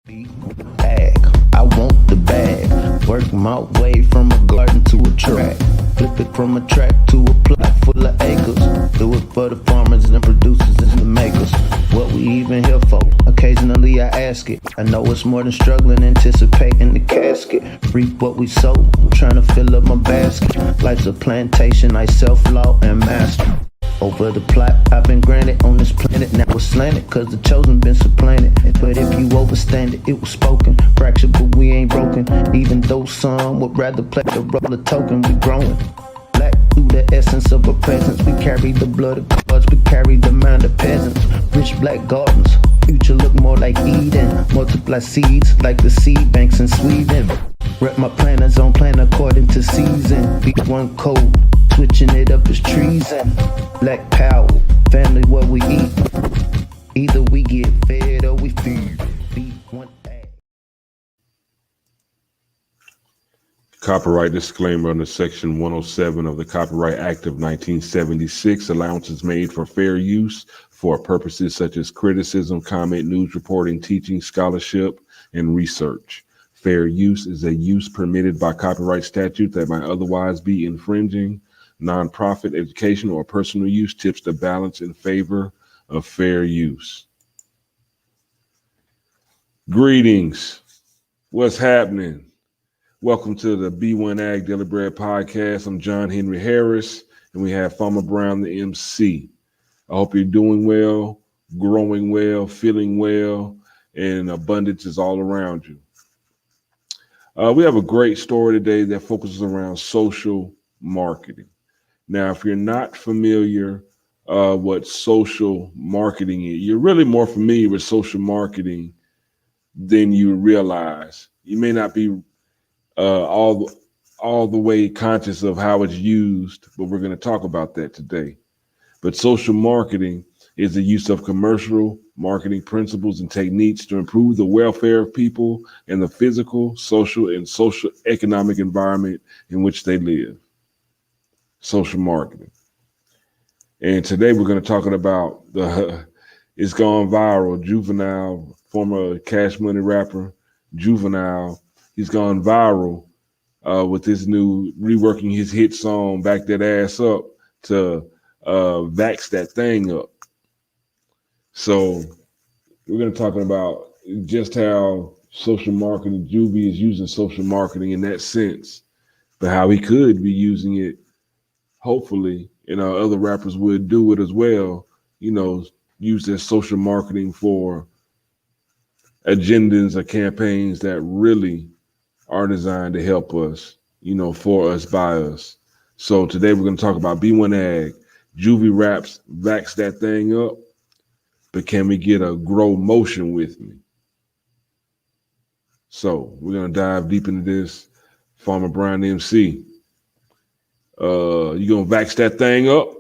Bag, I want the bag. Work my way from a garden to a track. Flip it from a track to a plot full of acres. Do it for the farmers and the producers and the makers. What we even here for? Occasionally I ask it. I know it's more than struggling, anticipating the casket. Reap what we sow, I'm trying to fill up my basket. Life's a plantation, I self-law and master. Over the plot I've been granted on this planet. Now it's slanted, cause the chosen been supplanted. But if you overstand it, it was spoken. Fractured, but we ain't broken. Even though some would rather play the role of token, we growing. Black through the essence of a presence. We carry the blood of gods, we carry the mind of peasants. Rich black gardens, future look more like Eden. Multiply seeds like the seed banks in Sweden. Rep my planners on plan according to season. B1 code, switching it up is treason. Black power, family what we eat. Either we get fed or we feed. B1AG. Copyright disclaimer under Section 107 of the Copyright Act of 1976. Allowances made for fair use for purposes such as criticism, comment, news reporting, teaching, scholarship, and research. Fair use is a use permitted by copyright statute that might otherwise be infringing. Nonprofit, education, or personal use tips the balance in favor of fair use. Greetings. What's happening? Welcome to the B1AG Daily Bread Podcast. I'm John Henry Harris, and we have Farmer Brown, the MC. I hope you're doing well, growing well, feeling well, and abundance is all around you. We have a great story today that focuses around social marketing. Now, if you're not familiar what social marketing is, you're really more familiar with social marketing than you realize. You may not be all the way conscious of how it's used, but we're going to talk about that today. But social marketing is the use of commercial marketing principles and techniques to improve the welfare of people and the physical, social, and social economic environment in which they live. Social marketing. And today we're going to talk about it's gone viral. Juvenile, former Cash Money rapper, Juvenile, he's gone viral with his new reworking his hit song "Back That Ass Up" to "Vax That Thang Up." So we're going to talk about just how social marketing, Juve is using social marketing in that sense, but how he could be using it, hopefully, and other rappers would do it as well, use their social marketing for agendas or campaigns that really are designed to help us, for us, by us. So today we're going to talk about B1AG. Juve raps Vax That Thing Up, but can we get a grow motion with me? So we're going to dive deep into this. Farmer Brown MC. You gonna vax that thing up?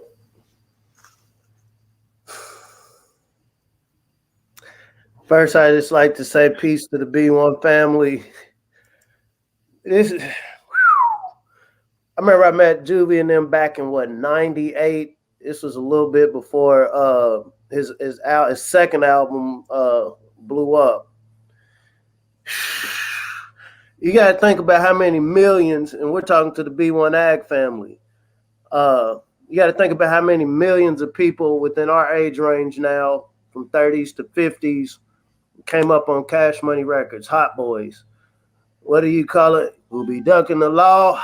First, I just like to say peace to the B1 family. I remember I met Juve and them back in 98. This was a little bit before his second album blew up. You got to think about how many millions, and we're talking to the B1AG family. You got to think about how many millions of people within our age range now, from 30s to 50s, came up on Cash Money Records, Hot Boys. What do you call it? We'll be ducking the law.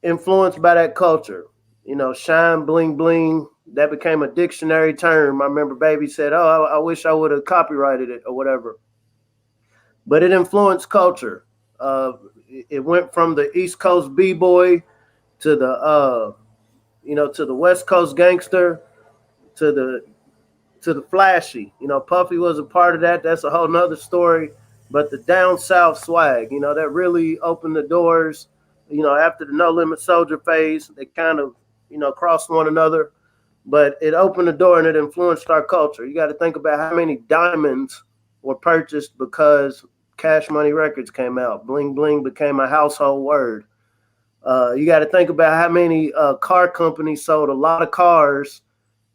Influenced by that culture. Shine, bling, bling. That became a dictionary term. I remember Baby said, "Oh, I wish I would have copyrighted it," or whatever. But it influenced culture. It went from the East Coast B-boy to the to the West Coast gangster, to the flashy. Puffy was a part of that. That's a whole nother story. But the down south swag, that really opened the doors. After the No Limit Soldier phase, they kind of, crossed one another. But it opened the door and it influenced our culture. You got to think about how many diamonds were purchased because Cash Money Records came out. Bling bling became a household word. You got to think about how many car companies sold a lot of cars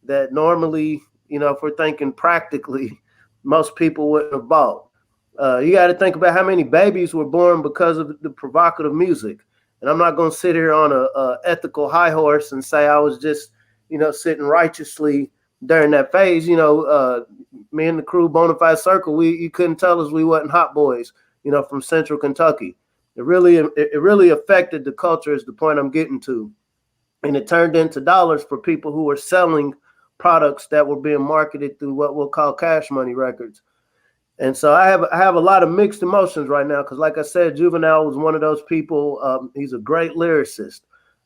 that normally, if we're thinking practically, most people wouldn't have bought. You got to think about how many babies were born because of the provocative music. And I'm not going to sit here on a ethical high horse and say I was just, sitting righteously during that phase. Me and the crew, Bonafide Circle, you couldn't tell us we wasn't hot boys, from Central Kentucky. It really affected the culture is the point I'm getting to. And it turned into dollars for people who were selling products that were being marketed through what we'll call cash money records. And so I have a lot of mixed emotions right now because, like I said, Juvenile was one of those people. He's a great lyricist.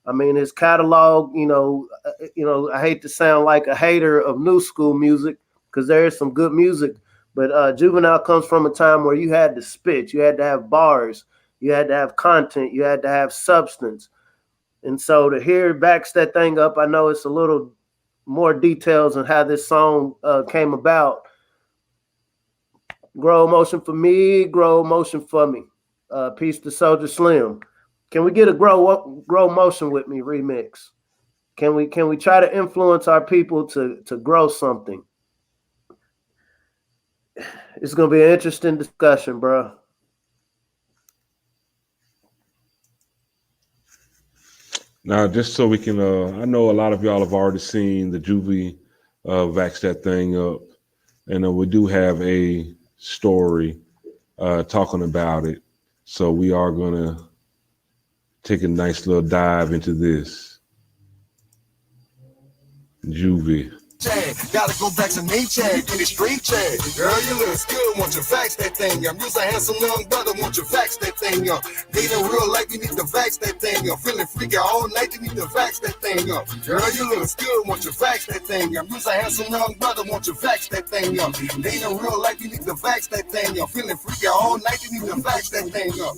I mean, his catalog, I hate to sound like a hater of new school music because there is some good music, but Juvenile comes from a time where you had to spit, you had to have bars, you had to have content, you had to have substance. And so to hear Vax That Thang Up, I know it's a little more details on how this song came about. Grow Emotion for me, Grow Emotion for me. Peace to Soldier Slim. Can we get a Grow Emotion with me remix? Can we try to influence our people to grow something? It's gonna be an interesting discussion, bro. Now, just so we can, I know a lot of y'all have already seen the Juve Vax That Thing Up, and we do have a story talking about it. So we are going to take a nice little dive into this. Juve. Gotta go back to name check, get it straight check. Girl, you look good, want you vax that thing up. You's a handsome young brother, want you vax that thing up. Dating real life, you need to vax that thing up. Feeling freaky all night, you need to vax that thing up. Girl, you look good, want you vax that thing up. You's a handsome young brother, want you vax that thing up. Dating real life, you need to vax that thing up. Feeling freaky all night, you need to vax that thing up.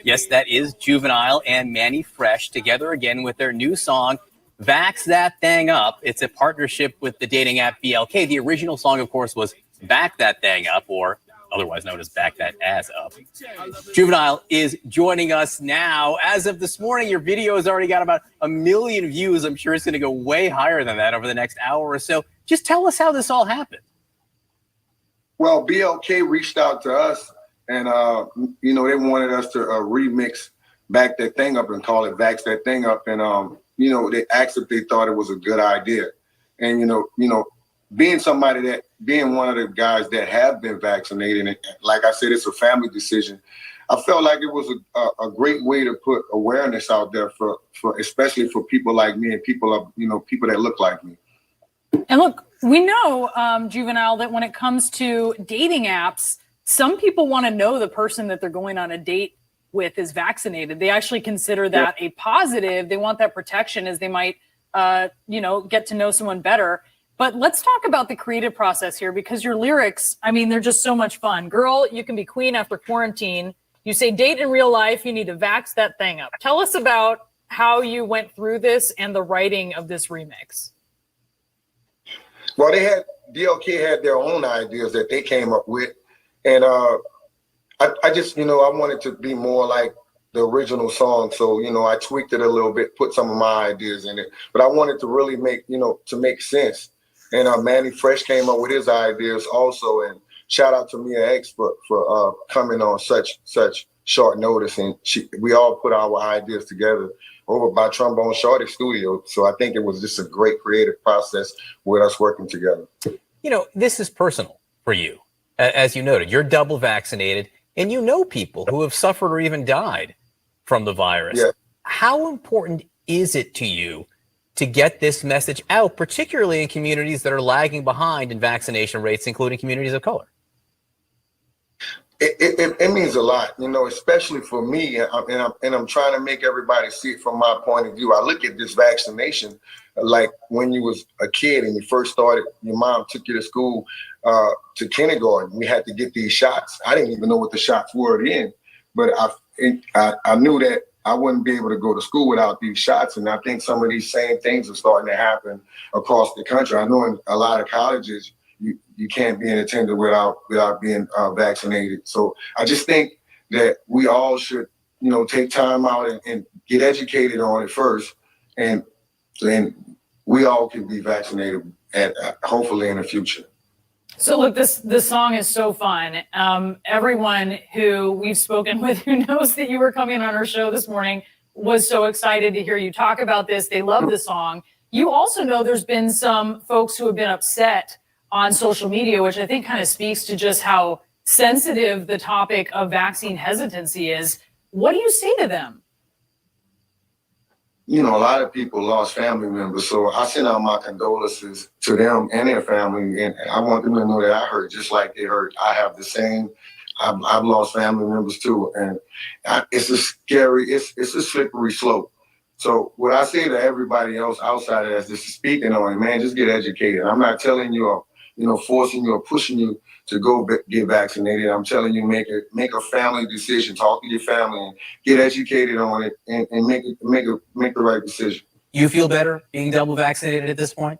Yes, that is Juvenile and Mannie Fresh together again with their new song, Vax That Thang Up. It's a partnership with the dating app BLK. The original song, of course, was Back That Thang Up, or otherwise known as Back That Ass Up. Juvenile is joining us now. As of this morning, your video has already got about 1 million views. I'm sure it's going to go way higher than that over the next hour or so. Just tell us how this all happened. Well, BLK reached out to us, and they wanted us to remix Back That Thing Up and call it Vax That Thing Up, and they asked if they thought it was a good idea. And, being one of the guys that have been vaccinated, and like I said, it's a family decision. I felt like it was a great way to put awareness out there for especially for people like me and people that look like me. And look, we know, Juvenile, that when it comes to dating apps, some people want to know the person that they're going on a date with is vaccinated. They actually consider that a positive. They want that protection as they might, get to know someone better. But let's talk about the creative process here, because your lyrics, I mean, they're just so much fun. Girl, you can be queen after quarantine. You say date in real life, you need to vax that thing up. Tell us about how you went through this and the writing of this remix. Well, BLK had their own ideas that they came up with. And I just, I wanted to be more like the original song. So, I tweaked it a little bit, put some of my ideas in it. But I wanted to really to make sense. And Mannie Fresh came up with his ideas also. And shout out to B1AG for coming on such short notice. And we all put our ideas together over by Trombone Shorty Studio. So I think it was just a great creative process with us working together. This is personal for you. As you noted, you're double vaccinated. And you know people who have suffered or even died from the virus. Yeah. How important is it to you to get this message out, particularly in communities that are lagging behind in vaccination rates, including communities of color? It means a lot, especially for me. And I'm trying to make everybody see it from my point of view. I look at this vaccination like when you was a kid and you first started, your mom took you to school, to kindergarten. We had to get these shots. I didn't even know what the shots were then, but I knew that I wouldn't be able to go to school without these shots. And I think some of these same things are starting to happen across the country. I know in a lot of colleges, you can't be in attendance without being vaccinated. So I just think that we all should, take time out and get educated on it first. And then we all can be vaccinated hopefully in the future. So look, this song is so fun. Everyone who we've spoken with who knows that you were coming on our show this morning was so excited to hear you talk about this. They love the song. You also know there's been some folks who have been upset on social media, which I think kind of speaks to just how sensitive the topic of vaccine hesitancy is. What do you say to them? You know, a lot of people lost family members, so I send out my condolences to them and their family, and I want them to know that I hurt just like they hurt. I have the same. I've lost family members too, and it's a scary, it's a slippery slope. So what I say to everybody else outside of that, just speaking on it, man, just get educated. I'm not telling you or, forcing you or pushing you to go get vaccinated. I'm telling you, make a family decision. Talk to your family and get educated on it, and make the right decision. You feel better being double vaccinated at this point?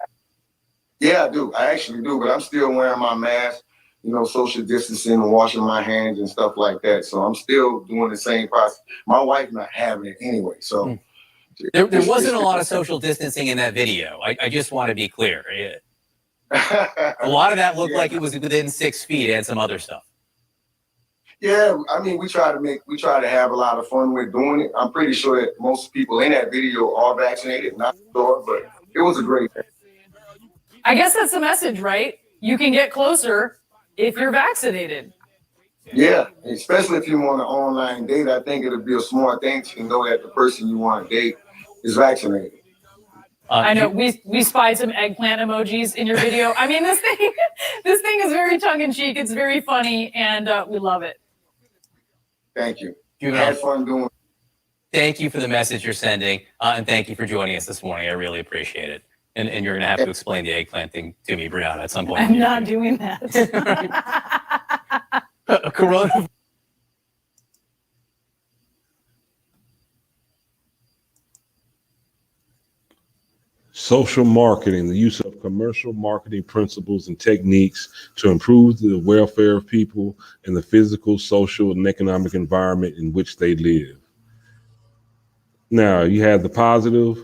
Yeah, I do. I actually do, but I'm still wearing my mask, social distancing, washing my hands and stuff like that. So I'm still doing the same process. My wife's not having it anyway, so. There wasn't a lot of social distancing in that video. I just want to be clear. A lot of that looked like it was within 6 feet and some other stuff. Yeah, I mean, we try to have a lot of fun with doing it. I'm pretty sure that most people in that video are vaccinated, not sure, but it was a great thing. I guess that's the message, right? You can get closer if you're vaccinated. Yeah, especially if you want an online date. I think it'll be a smart thing to know that the person you want to date is vaccinated. I know we spied some eggplant emojis in your video. I mean, this thing is very tongue in cheek. It's very funny, and we love it. Thank you. Juvenile, had fun doing it. Thank you for the message you're sending, and thank you for joining us this morning. I really appreciate it. And you're going to have to explain the eggplant thing to me, Brianna, at some point. I'm not doing that. Corona. Social marketing, the use of commercial marketing principles and techniques to improve the welfare of people and the physical, social, and economic environment in which they live. Now, you have the positive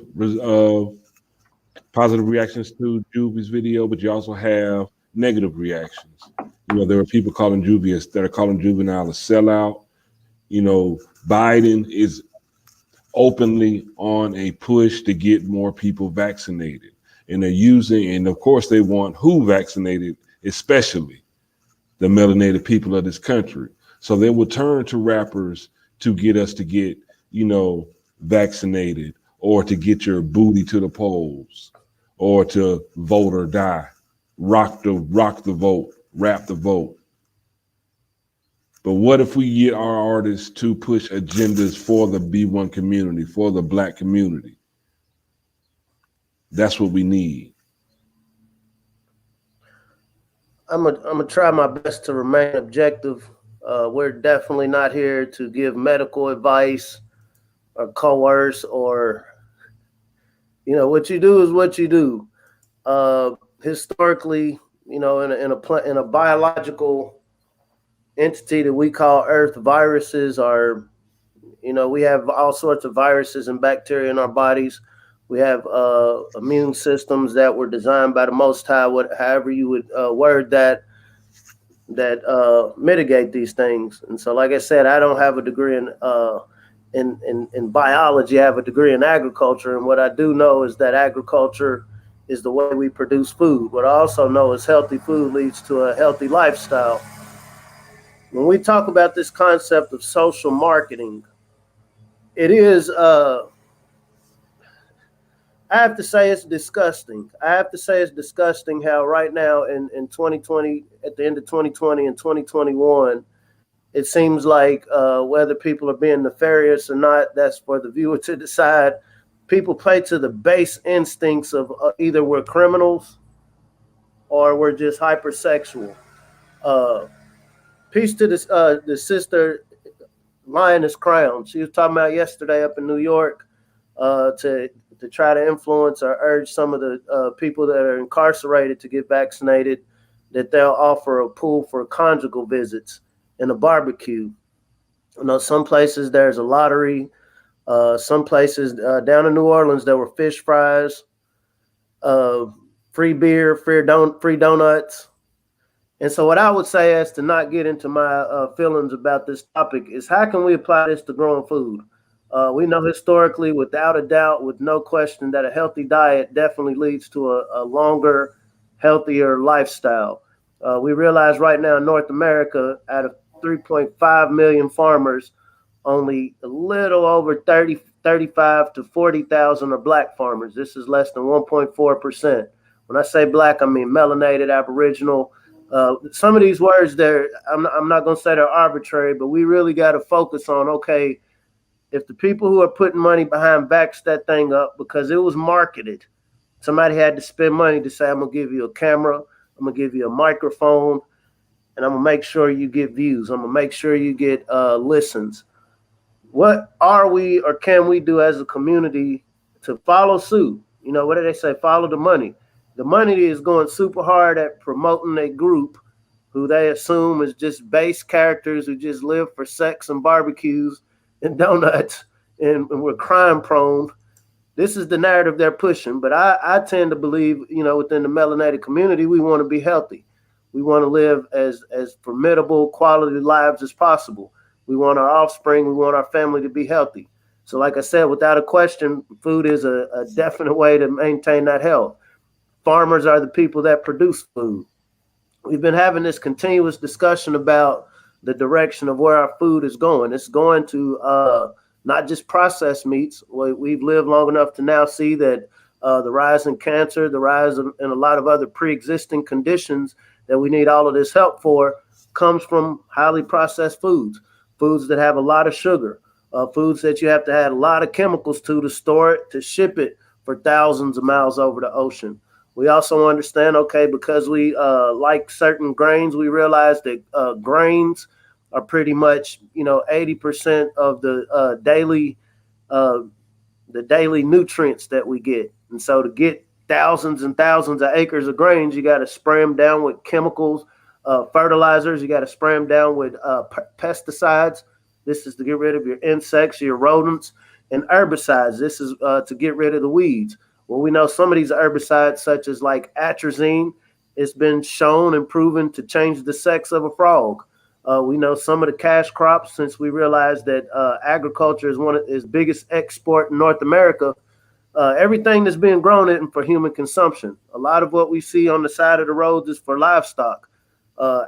reactions to Juve's video, but you also have negative reactions. There are people calling Juve that are calling Juvenile a sellout. Biden is openly on a push to get more people vaccinated, and they're using, and of course they want who vaccinated, especially the melanated people of this country. So they will turn to rappers to get us to get, vaccinated, or to get your booty to the polls, or to vote or die, rock the vote, rap the vote. But what if we get our artists to push agendas for the B1 community, for the Black community? That's what we need. I'm gonna try my best to remain objective. We're definitely not here to give medical advice or coerce, or what you do is what you do. Historically, in a biological entity that we call Earth, viruses are, we have all sorts of viruses and bacteria in our bodies. We have immune systems that were designed by the Most High, however you would word that mitigate these things. And so, like I said, I don't have a degree in biology. I have a degree in agriculture, and what I do know is that agriculture is the way we produce food. What I also know is healthy food leads to a healthy lifestyle. When we talk about this concept of social marketing, it is, I have to say it's disgusting. I have to say it's disgusting how right now in 2020, at the end of 2020 and 2021, it seems like whether people are being nefarious or not, that's for the viewer to decide. People play to the base instincts of either we're criminals or we're just hypersexual. Peace to this, the sister Lioness Crown. She was talking about yesterday up in New York to try to influence or urge some of the people that are incarcerated to get vaccinated, that they'll offer a pool for conjugal visits and a barbecue. Some places there's a lottery. Some places down in New Orleans there were fish fries, free beer, free donuts. And so what I would say, as to not get into my feelings about this topic, is how can we apply this to growing food? We know historically, without a doubt, with no question, that a healthy diet definitely leads to a longer, healthier lifestyle. We realize right now in North America, out of 3.5 million farmers, only a little over 35 to 40,000 are black farmers. This is less than 1.4%. When I say black, I mean melanated, aboriginal. Some of these words there, I'm not going to say they're arbitrary, but we really got to focus on, okay, if the people who are putting money behind Vax That Thang Up, because it was marketed, somebody had to spend money to say, I'm going to give you a camera, I'm going to give you a microphone, and I'm going to make sure you get views. I'm going to make sure you get listens. What are we or can we do as a community to follow suit? You know, what do they say? Follow the money. The money is going super hard at promoting a group who they assume is just base characters who just live for sex and barbecues and donuts and we're crime prone. This is the narrative they're pushing. But I tend to believe, you know, within the melanated community, we want to be healthy. We want to live as formidable quality lives as possible. We want our offspring, we want our family to be healthy. So like I said, without a question, food is a definite way to maintain that health. Farmers are the people that produce food. We've been having this continuous discussion about the direction of where our food is going. It's going to not just processed meats. We've lived long enough to now see that the rise in cancer, the rise in a lot of other pre-existing conditions that we need all of this help for comes from highly processed foods, foods that have a lot of sugar, foods that you have to add a lot of chemicals to store it, to ship it for thousands of miles over the ocean. We also understand, okay, because we like certain grains, we realize that grains are pretty much, 80% of the daily nutrients that we get. And so to get thousands and thousands of acres of grains, you got to spray them down with chemicals, fertilizers. You got to spray them down with pesticides. This is to get rid of your insects, your rodents, and herbicides. This is to get rid of the weeds. Well, we know some of these herbicides, such as like atrazine, it's been shown and proven to change the sex of a frog. We know some of the cash crops, since we realize that agriculture is one of its biggest export in North America. Everything that's being grown in for human consumption. A lot of what we see on the side of the roads is for livestock.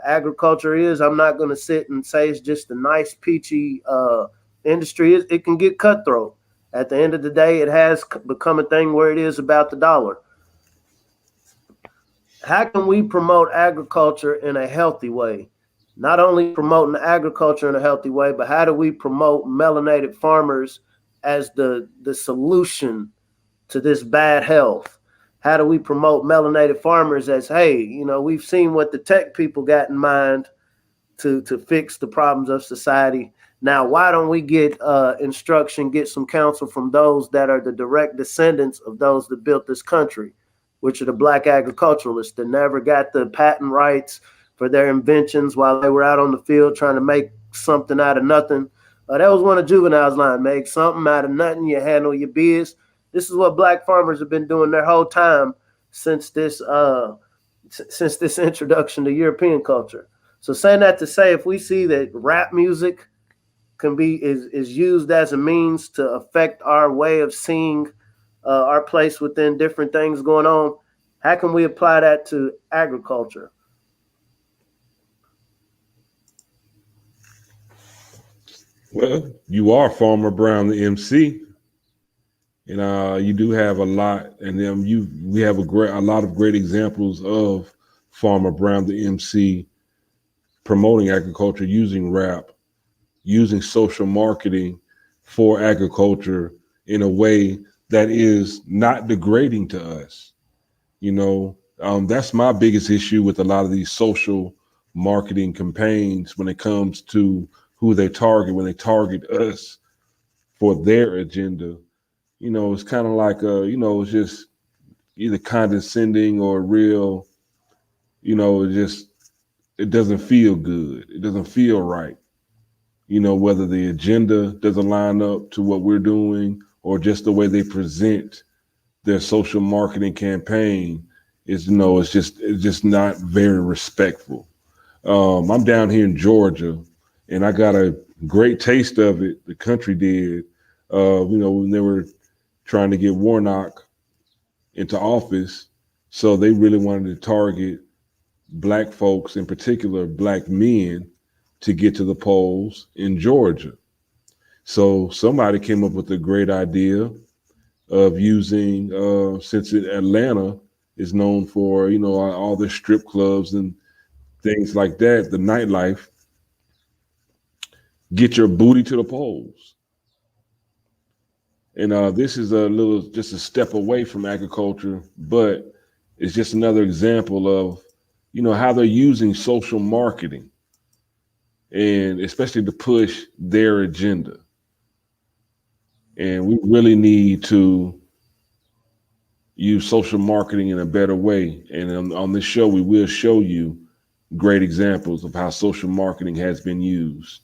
Agriculture is, I'm not going to sit and say it's just a nice peachy industry. It can get cutthroat. At the end of the day, it has become a thing where it is about the dollar. How can we promote agriculture in a healthy way? Not only promoting agriculture in a healthy way, but how do we promote melanated farmers as the solution to this bad health? How do we promote melanated farmers as, hey, we've seen what the tech people got in mind to fix the problems of society. Now, why don't we get instruction, get some counsel from those that are the direct descendants of those that built this country, which are the black agriculturalists that never got the patent rights for their inventions while they were out on the field trying to make something out of nothing. That was one of Juvenile's line, make something out of nothing, you handle your biz. This is what black farmers have been doing their whole time since this introduction to European culture. So saying that to say, if we see that rap music is used as a means to affect our way of seeing our place within different things going on, how can we apply that to agriculture? Well, you are Farmer Brown, the MC, and you do have a lot, and then we have a lot of great examples of Farmer Brown, the MC, promoting agriculture, using rap, using social marketing for agriculture in a way that is not degrading to us. That's my biggest issue with a lot of these social marketing campaigns when it comes to who they target, when they target us for their agenda. It's kind of like, it's just either condescending or real, it doesn't feel good. It doesn't feel right. Whether the agenda doesn't line up to what we're doing or just the way they present their social marketing campaign is, it's just not very respectful. I'm down here in Georgia, and I got a great taste of it. The country did, when they were trying to get Warnock into office. So they really wanted to target Black folks, in particular Black men, to get to the polls in Georgia. So somebody came up with a great idea of using, since Atlanta is known for, all the strip clubs and things like that, the nightlife, get your booty to the polls. And this is just a step away from agriculture, but it's just another example of, how they're using social marketing, and especially to push their agenda. And we really need to use social marketing in a better way. And on this show, we will show you great examples of how social marketing has been used.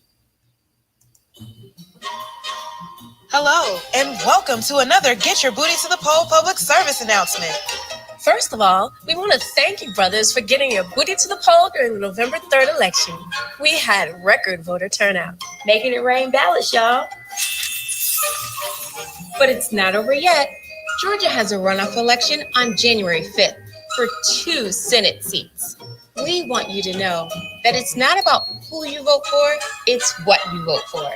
Hello, and welcome to another Get Your Booty to the Poll public service announcement. First of all, we want to thank you, brothers, for getting your booty to the poll during the November 3rd election. We had record voter turnout, making it rain ballots, y'all. But it's not over yet. Georgia has a runoff election on January 5th for 2 Senate seats. We want you to know that it's not about who you vote for, it's what you vote for.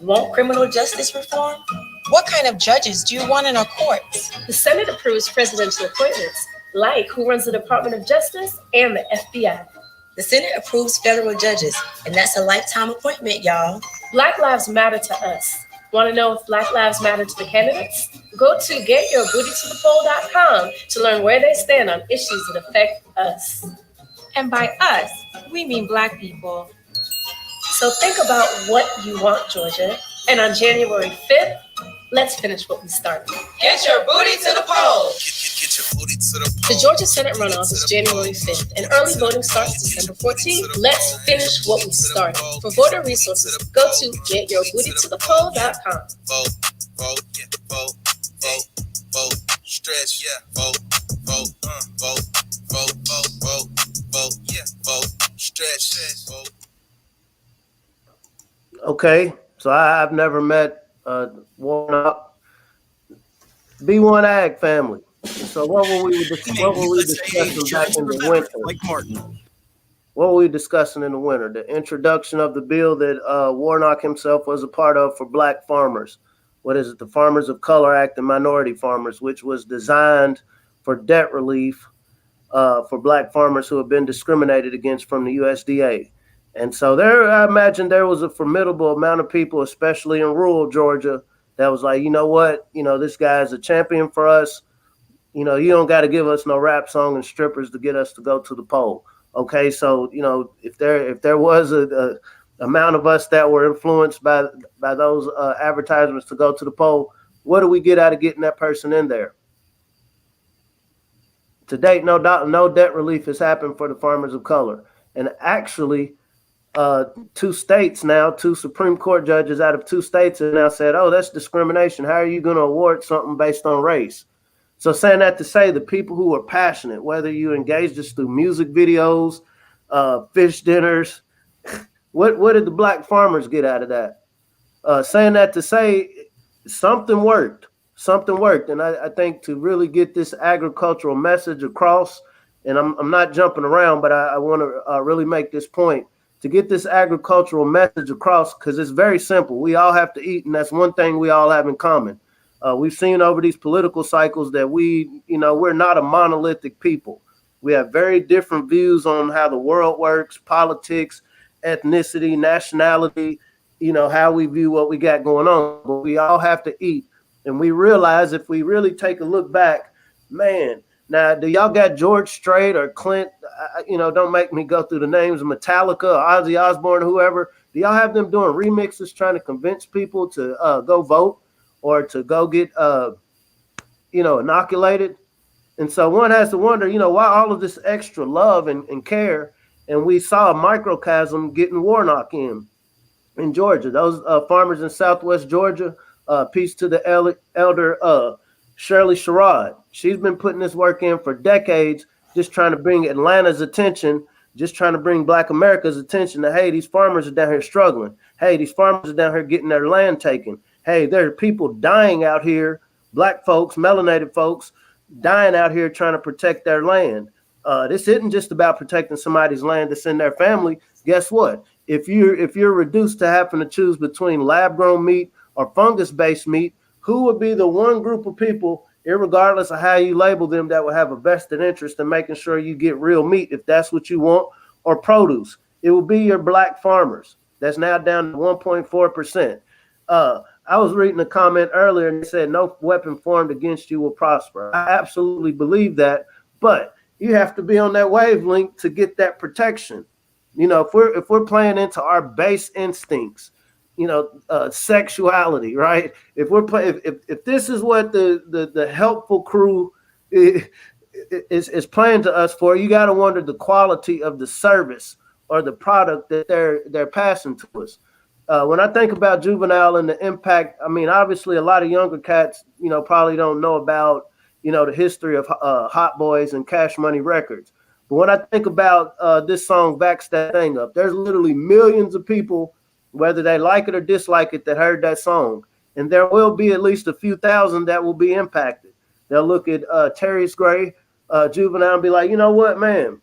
Want criminal justice reform? What kind of judges do you want in our courts? The Senate approves presidential appointments, like who runs the Department of Justice and the FBI. The Senate approves federal judges, and that's a lifetime appointment, y'all. Black lives matter to us. Want to know if Black lives matter to the candidates? Go to getyourbootytothepoll.com to learn where they stand on issues that affect us. And by us, we mean Black people. So think about what you want, Georgia. And on January 5th, let's finish what we started. Get your booty to the poll. The Georgia Senate runoff is January 5th, and early voting starts December 14th. Let's finish what we started. For voter resources, go to getyourbootytothepoll.com. Vote, yeah, vote, stretch, yeah, vote, yeah, vote, stretch, vote. Okay, so I've never met Warnock. B1AG family. So what were we discussing back in the winter? Like Martin. What were we discussing in the winter? The introduction of the bill that Warnock himself was a part of for Black farmers. What is it? The Farmers of Color Act and Minority Farmers, which was designed for debt relief for Black farmers who have been discriminated against from the USDA. And so I imagine there was a formidable amount of people, especially in rural Georgia, that was like, you know what, this guy's a champion for us. You don't got to give us no rap song and strippers to get us to go to the poll. Okay, so if there was a amount of us that were influenced by those advertisements to go to the poll, what do we get out of getting that person in there? To date, no debt relief has happened for the farmers of color, and actually. 2 states now, 2 Supreme Court judges out of 2 states have now said, oh, that's discrimination. How are you going to award something based on race? So saying that to say the people who are passionate, whether you engage us through music videos, fish dinners, what did the Black farmers get out of that? Saying that to say something worked. And I think to really get this agricultural message across, and I'm not jumping around, but I want to really make this point. To get this agricultural message across, because it's very simple. We all have to eat, and that's one thing we all have in common. We've seen over these political cycles that we're not a monolithic people. We have very different views on how the world works, politics, ethnicity, nationality, how we view what we got going on. But we all have to eat. And we realize if we really take a look back, man, now, do y'all got George Strait or Clint? Don't make me go through the names of Metallica or Ozzy Osbourne, whoever. Do y'all have them doing remixes trying to convince people to go vote or to go get, inoculated? And so one has to wonder, why all of this extra love and care? And we saw a microcosm getting Warnock in Georgia. Those farmers in Southwest Georgia, peace to the elder Shirley Sherrod. She's been putting this work in for decades, just trying to bring Atlanta's attention just trying to bring Black America's attention to, hey, these farmers are down here struggling. Hey, these farmers are down here getting their land taken. Hey, there are people dying out here, Black folks, melanated folks, dying out here trying to protect their land. This isn't just about protecting somebody's land that's in their family. Guess what? If you're reduced to having to choose between lab-grown meat or fungus-based meat, who would be the one group of people, irregardless of how you label them, that will have a vested interest in making sure you get real meat, if that's what you want, or produce? It will be your Black farmers. That's now down to 1.4%. I was reading a comment earlier and it said, no weapon formed against you will prosper. I absolutely believe that, but you have to be on that wavelength to get that protection. You know, if we're playing into our base instincts, you know, sexuality, right? If this is what the helpful crew is playing to us for, you got to wonder the quality of the service or the product that they're passing to us. When I think about Juvenile and the impact, I mean, obviously a lot of younger cats, you know, probably don't know about, you know, the history of Hot Boys and Cash Money Records. But when I think about this song, Vax That Thang Up, there's literally millions of people, whether they like it or dislike it, that heard that song. And there will be at least a few thousand that will be impacted. They'll look at Terrence Gray, Juvenile, and be like, you know what, man,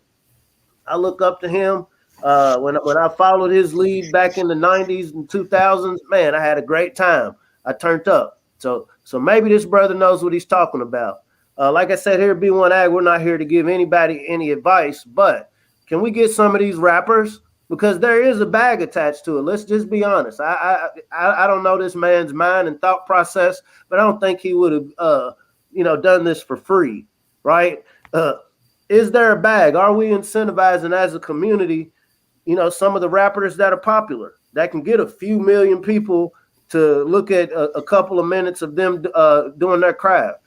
I look up to him. When I followed his lead back in the 90s and 2000s, man, I had a great time. I turned up. So maybe this brother knows what he's talking about. Like I said, here at B1AG, we're not here to give anybody any advice, but can we get some of these rappers? Because there is a bag attached to it. Let's just be honest. I don't know this man's mind and thought process, but I don't think he would have, done this for free, right? Is there a bag? Are we incentivizing as a community, you know, some of the rappers that are popular, that can get a few million people to look at a couple of minutes of them doing their craft?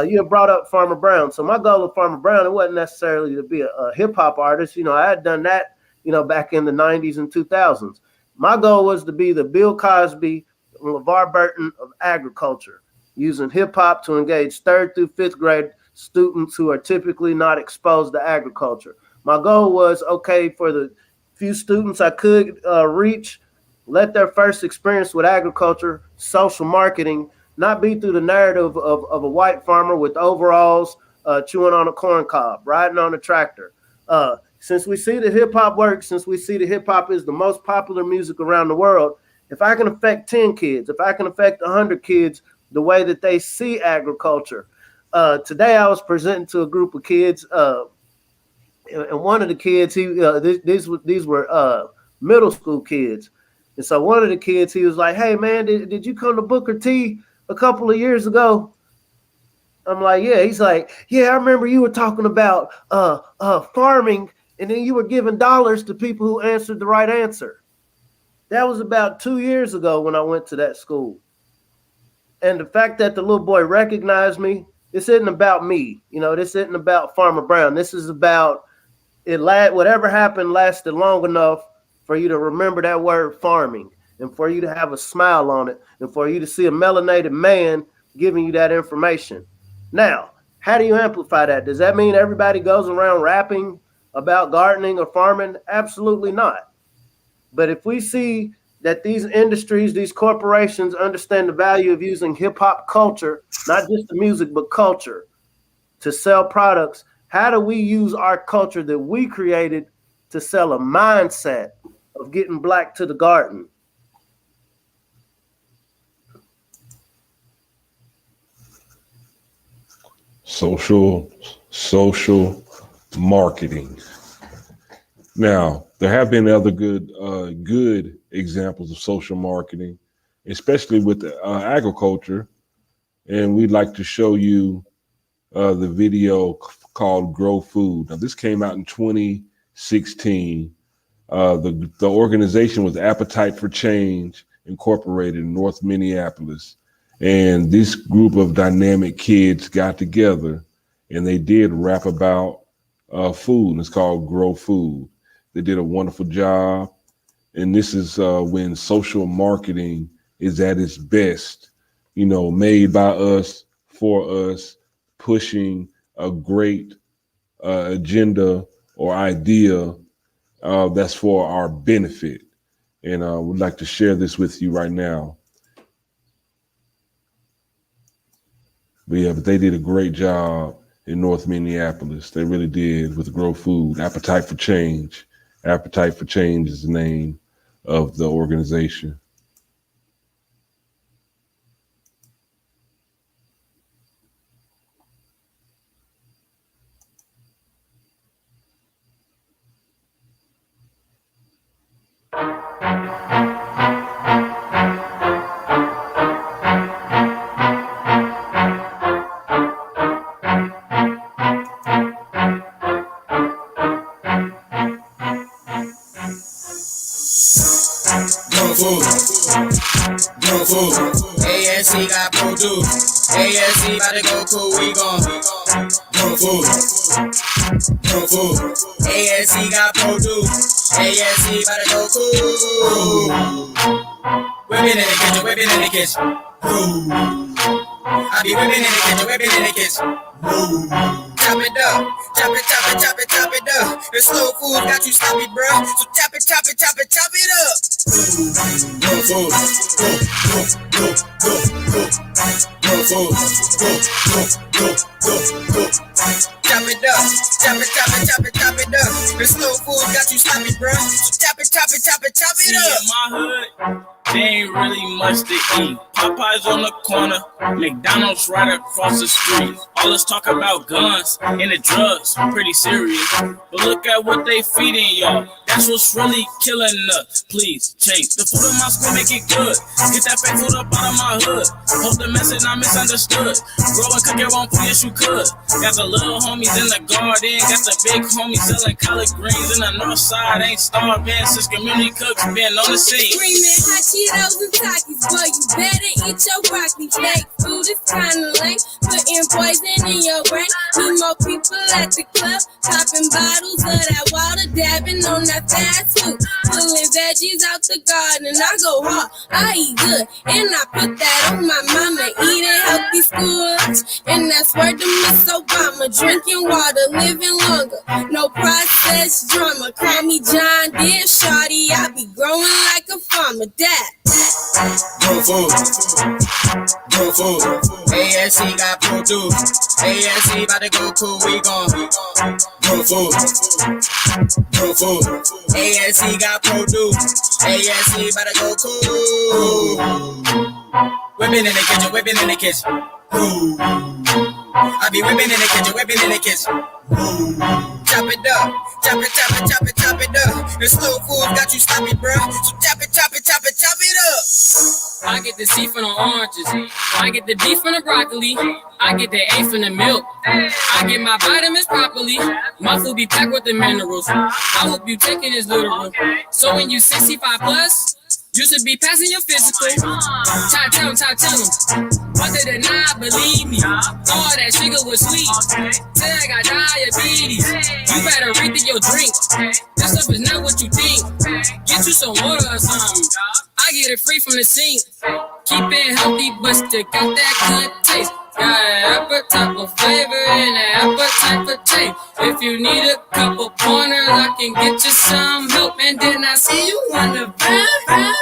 You have brought up Farmer Brown. So my goal with Farmer Brown, it wasn't necessarily to be a hip hop artist. You know, I had done that, you know, back in the 90s and 2000s. My goal was to be the Bill Cosby, LeVar Burton of agriculture, using hip hop to engage 3rd through 5th grade students who are typically not exposed to agriculture. My goal was, okay, for the few students I could reach, let their first experience with agriculture, social marketing, not be through the narrative of a white farmer with overalls, chewing on a corn cob, riding on a tractor. Since we see the hip hop works, since we see the hip hop is the most popular music around the world, if I can affect 10 kids, if I can affect 100 kids the way that they see agriculture. Today I was presenting to a group of kids, and one of the kids, these were middle school kids. And so one of the kids, he was like, hey man, did you come to Booker T a couple of years ago? I'm like, yeah. He's like, yeah, I remember you were talking about farming, and then you were giving dollars to people who answered the right answer. That was about 2 years ago when I went to that school. And the fact that the little boy recognized me, this isn't about me. You know, this isn't about Farmer Brown. This is about whatever happened lasted long enough for you to remember that word farming, and for you to have a smile on it, and for you to see a melanated man giving you that information. Now, how do you amplify that? Does that mean everybody goes around rapping about gardening or farming? Absolutely not. But if we see that these industries, these corporations understand the value of using hip hop culture, not just the music, but culture, to sell products, how do we use our culture that we created to sell a mindset of getting Black to the garden? Social marketing. Now, there have been other good examples of social marketing, especially with agriculture. And we'd like to show you the video called Grow Food. Now, this came out in 2016. The organization was Appetite for Change Incorporated in North Minneapolis. And this group of dynamic kids got together and they did rap about food. And it's called Grow Food. They did a wonderful job. And this is when social marketing is at its best, you know, made by us, for us, pushing a great agenda or idea that's for our benefit. And would like to share this with you right now. But they did a great job in North Minneapolis. They really did with Grow Food. Appetite for Change. Appetite for Change is the name of the organization. Grow food. ASC got produce. ASC about to go cool. We gon' grow food. Grow food. ASC got produce. ASC about to go cool. Whipping in the kitchen. Whipping in the kitchen. I be whipping in the kitchen. Whipping in the kitchen. Chop it up, chop it, chop it, chop it, chop it up. The slow food got you sloppy, bro. So chop it, chop it, chop it, chop it up. Grow food, grow food, chop it up, chop it, chop it, chop it, chop it up. The slow food got you sloppy, bro. So chop it, chop it, chop it, chop it up. In my hood, there ain't really much to eat. Popeyes on the corner, McDonald's right across the street. All this talk about guns and the drugs, pretty serious. But look at what they feeding y'all. That's what's really killing us. Please change the food in my school, make it good. Get that fake food up out of my hood. Hope the message not misunderstood. Grow and cook your own food, yes you could. Got the little homies in the garden, got the big homies selling collard greens in the north side. Ain't starving since community cooks been on the scene. Screaming hot Cheetos and Takis, boy, you better eat your broccoli. Fake food is kinda lame, putting poison in your brain. Need more people at the club, popping bottles of that water, dabbing on that fast food. Pulling veggies out the garden, I go hard, I eat good, and I put that on my mama. Eating healthy school lunch, and that's where the Miss Obama. Drinking water, living longer, no processed drama. Call me John Deere, shawty, I be growing like a farmer. Dad. Grow food, grow food. ASC got produce. ASC about to go cool. We gon' grow food, grow food. ASC got produce. ASC about to go cool. Whipping in the kitchen, whipping in the kitchen. I be whipping in the kitchen, whipping in the kitchen. Chop it up, chop it, chop it, chop it, chop it up. The slow food got you sloppy, bro. So chop it, chop it, chop it, chop it up. I get the C from the oranges. I get the B from the broccoli. I get the A from the milk. I get my vitamins properly. My food be packed with the minerals. I hope you taking this literal. So when you 65 plus, you should be passing your physical. Try tell them. What they deny, believe me. All that sugar was sweet. Say I got diabetes. You better rethink your drink. This stuff is not what you think. Get you some water or something. I get it free from the sink. Keep it healthy, but still got that good taste. Got an appetite for flavor and an appetite for taste. If you need a couple pointers, I can get you some help. And then I see you on the vibe.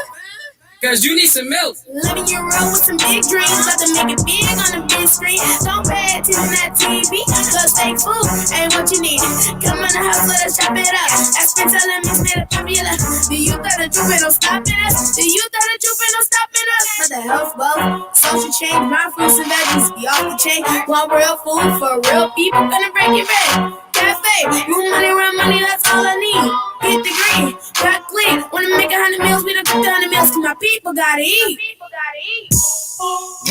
Cause you need some milk. Living your role with some big dreams, about to make it big on the big screen. Don't pay attention to that TV, cause fake food ain't what you need. Come in the house, let us chop it up. Aspen telling me made it popular. The youth that are Juve don't stopping us. The youth that are Juve don't stopping us. For the health wealth, social change, my fruits and veggies be off the chain. Want real food for real people, gonna break it back. Cafe, you money run money, that's all I need. Get the green, got clean. Wanna make 100 meals, we done cook 100 meals, cause my people gotta eat.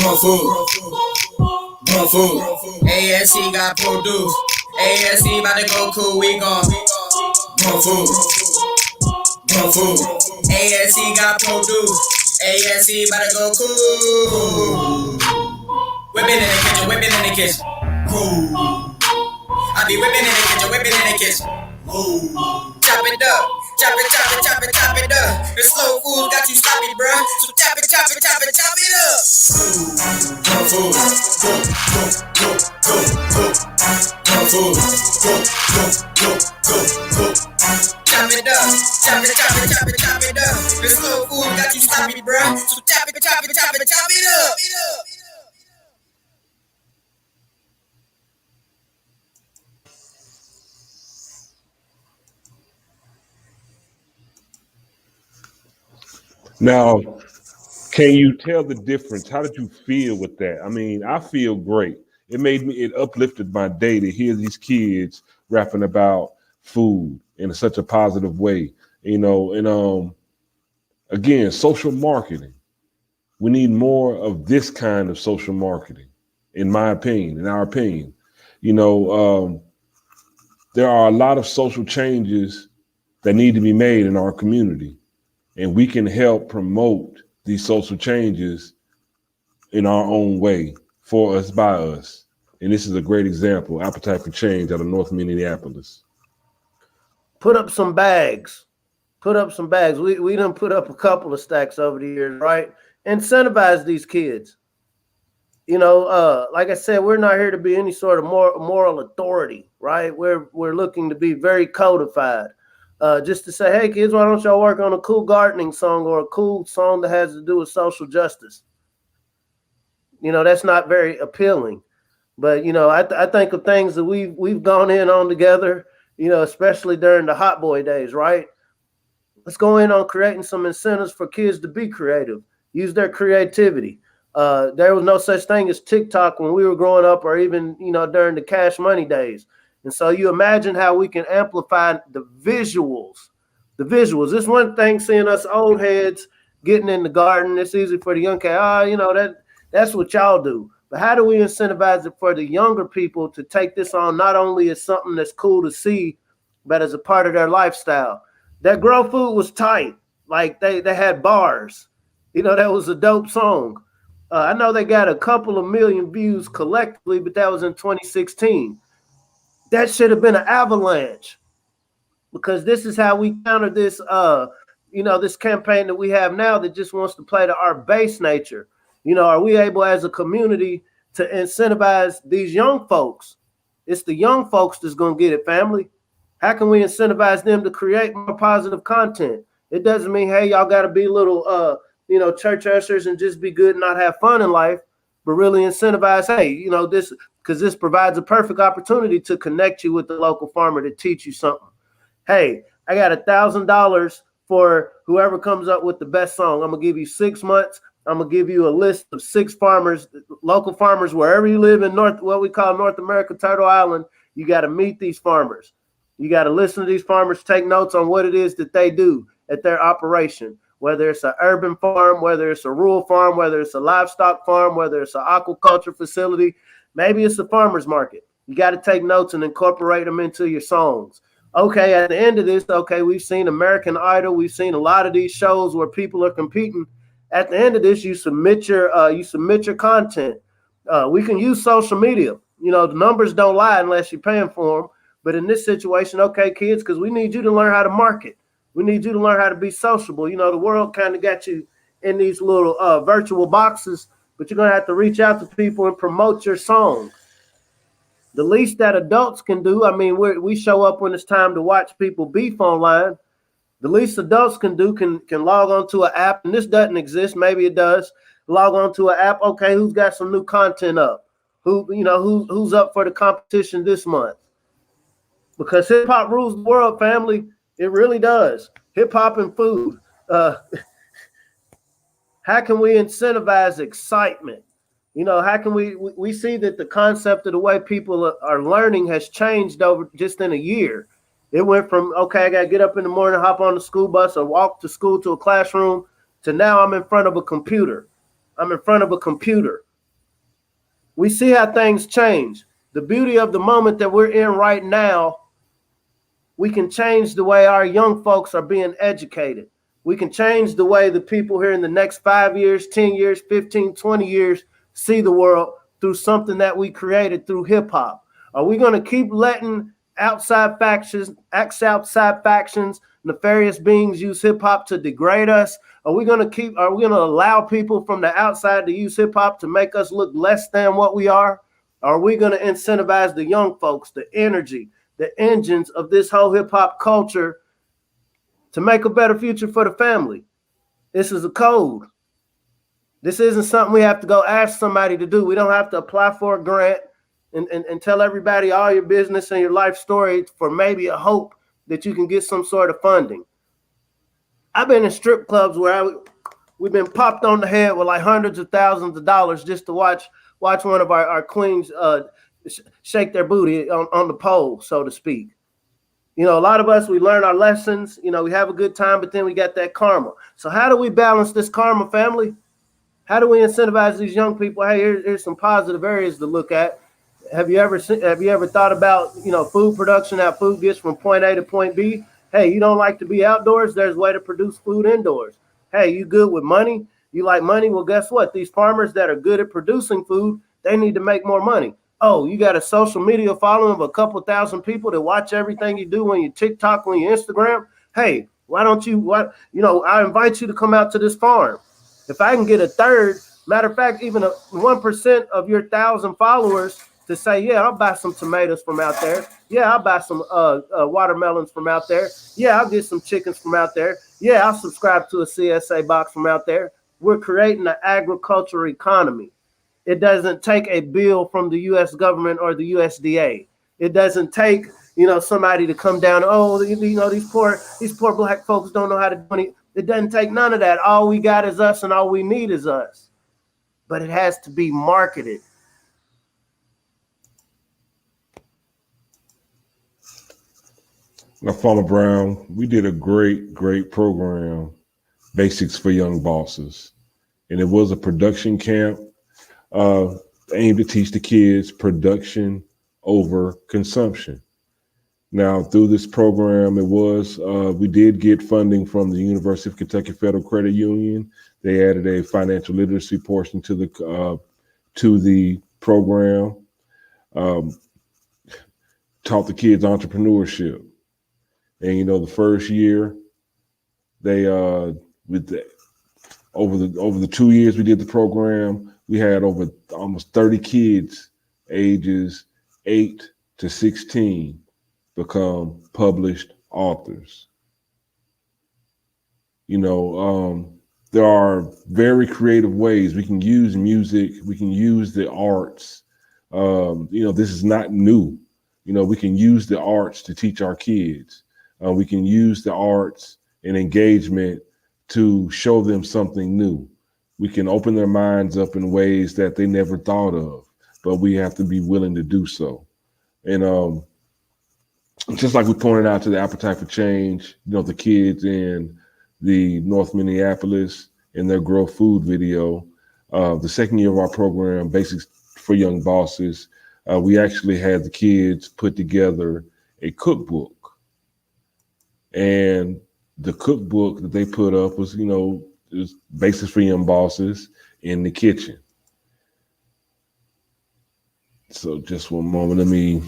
Grow food, grow food. ASC got produce. ASC about to go cool. We gon' grow food, grow food. ASC got produce. ASC about to go cool. Whipping in the kitchen, whipping in the kitchen. I be whipping in the kitchen, whipping in the kitchen. Chop it up, chop it, chop it, chop it, chop it up. The slow food got you sloppy, bro. So chop it, chop it, chop it, chop it up. Grow food, grow food, grow food, chop chop it up. Chop it, chop it, chop it, chop it up. This soul food got you sloppy, bruh. So chop it, chop it, chop it, chop it up. Now, can you tell the difference? How did you feel with that? I mean, I feel great. It uplifted my day to hear these kids rapping about food in such a positive way, you know. And again, social marketing. We need more of this kind of social marketing, in my opinion, in our opinion. You know, there are a lot of social changes that need to be made in our community, and we can help promote these social changes in our own way, for us, by us. And this is a great example, Appetite for Change out of North Minneapolis. Put up some bags. Put up some bags. We done put up a couple of stacks over the years, right? Incentivize these kids. You know, like I said, we're not here to be any sort of moral authority, right? We're looking to be very codified. Just to say, hey, kids, why don't y'all work on a cool gardening song or a cool song that has to do with social justice? You know, that's not very appealing. But, you know, I think of things that we've gone in on together, you know, especially during the hot boy days, right? Let's go in on creating some incentives for kids to be creative, use their creativity. There was no such thing as TikTok when we were growing up, or even, you know, during the Cash Money days. And so you imagine how we can amplify the visuals. The visuals. It's one thing seeing us old heads getting in the garden. It's easy for the young kid. You know, that's what y'all do. But how do we incentivize it for the younger people to take this on, not only as something that's cool to see, but as a part of their lifestyle? That Grow Food was tight. Like they had bars. You know, that was a dope song. I know they got a couple of million views collectively, but that was in 2016. That should have been an avalanche, because this is how we counter this, you know, this campaign that we have now that just wants to play to our base nature. You know, are we able as a community to incentivize these young folks? It's the young folks that's going to get it, family. How can we incentivize them to create more positive content? It doesn't mean, hey, y'all got to be little, you know, church ushers and just be good and not have fun in life, but really incentivize, hey, you know, this, because this provides a perfect opportunity to connect you with the local farmer to teach you something. Hey, I got $1,000 for whoever comes up with the best song. I'm going to give you 6 months. I'm going to give you a list of 6 farmers, local farmers, wherever you live in what we call North America, Turtle Island. You got to meet these farmers. You got to listen to these farmers, take notes on what it is that they do at their operation, whether it's an urban farm, whether it's a rural farm, whether it's a livestock farm, whether it's an aquaculture facility, maybe it's a farmer's market. You got to take notes and incorporate them into your songs. Okay, at the end of this, okay, we've seen American Idol. We've seen a lot of these shows where people are competing. At the end of this, you submit your content. We can use social media. You know, the numbers don't lie unless you're paying for them. But in this situation, okay, kids, because we need you to learn how to market. We need you to learn how to be sociable. You know, the world kind of got you in these little virtual boxes, but you're going to have to reach out to people and promote your song. The least that adults can do, I mean, we show up when it's time to watch people beef online. The least adults can do can log on to an app, and this doesn't exist. Maybe it does. Log on to an app. Okay, who's got some new content up? Who's up for the competition this month? Because hip hop rules the world, family. It really does. Hip hop and food. How can we incentivize excitement? You know, how can we see that the concept of the way people are learning has changed over just in a year? It went from, okay, I got to get up in the morning, hop on the school bus or walk to school to a classroom, to now I'm in front of a computer. I'm in front of a computer. We see how things change. The beauty of the moment that we're in right now, we can change the way our young folks are being educated. We can change the way the people here in the next 5 years, 10 years, 15, 20 years see the world through something that we created through hip hop. Are we going to keep letting outside factions, nefarious beings use hip hop to degrade us? Are we going to allow people from the outside to use hip hop to make us look less than what we are? Are we going to incentivize the young folks, the energy, the engines of this whole hip hop culture to make a better future for the family. This is a code. This isn't something we have to go ask somebody to do. We don't have to apply for a grant and tell everybody all your business and your life story for maybe a hope that you can get some sort of funding. I've been in strip clubs where we've been popped on the head with like hundreds of thousands of dollars just to watch one of our queens shake their booty on the pole, so to speak. You know, a lot of us, we learn our lessons, you know, we have a good time, but then we got that karma. So how do we balance this karma, family? How do we incentivize these young people? Hey, here's some positive areas to look at. Have you ever thought about, you know, food production, how food gets from point A to point B? Hey, you don't like to be outdoors? There's a way to produce food indoors. Hey, you good with money? You like money? Well, guess what? These farmers that are good at producing food, they need to make more money. Oh, you got a social media following of a couple thousand people that watch everything you do on your TikTok, on your Instagram. Hey, why don't you, I invite you to come out to this farm. If I can get a third, matter of fact, even 1% of your 1,000 followers to say, yeah, I'll buy some tomatoes from out there. Yeah, I'll buy some watermelons from out there. Yeah, I'll get some chickens from out there. Yeah, I'll subscribe to a CSA box from out there. We're creating an agricultural economy. It doesn't take a bill from the U.S. government or the USDA. It doesn't take, you know, somebody to come down. Oh, you know, these poor black folks don't know how to do anything. It doesn't take none of that. All we got is us, and all we need is us. But it has to be marketed. Now, Farmer Brown, we did a great program, Basics for Young Bosses. And it was a production camp aimed to teach the kids production over consumption. Now, through this program, we did get funding from the University of Kentucky Federal Credit Union. They added a financial literacy portion to the program, taught the kids entrepreneurship. And, you know, the first year, they over the 2 years we did the program, we had over almost 30 kids ages 8 to 16 become published authors. You know, there are very creative ways we can use music, we can use the arts. You know, this is not new. You know, we can use the arts to teach our kids. We can use the arts and engagement to show them something new. We can open their minds up in ways that they never thought of, but we have to be willing to do so. And just like we pointed out to the Appetite for Change, you know, the kids in the North Minneapolis in their Grow Food video, the second year of our program, Basics for Young Bosses, we actually had the kids put together a cookbook. And the cookbook that they put up was, you know, is Basics for Young Bosses in the kitchen. So just one moment, let me.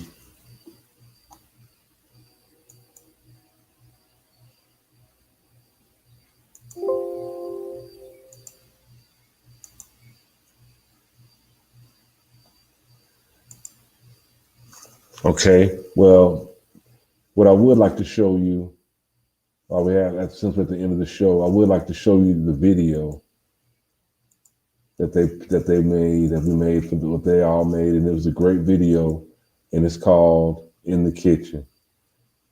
Okay, well, what I would like to show you, since we're at the end of the show, I would like to show you the video that we made for what they all made, and it was a great video, and it's called In the Kitchen.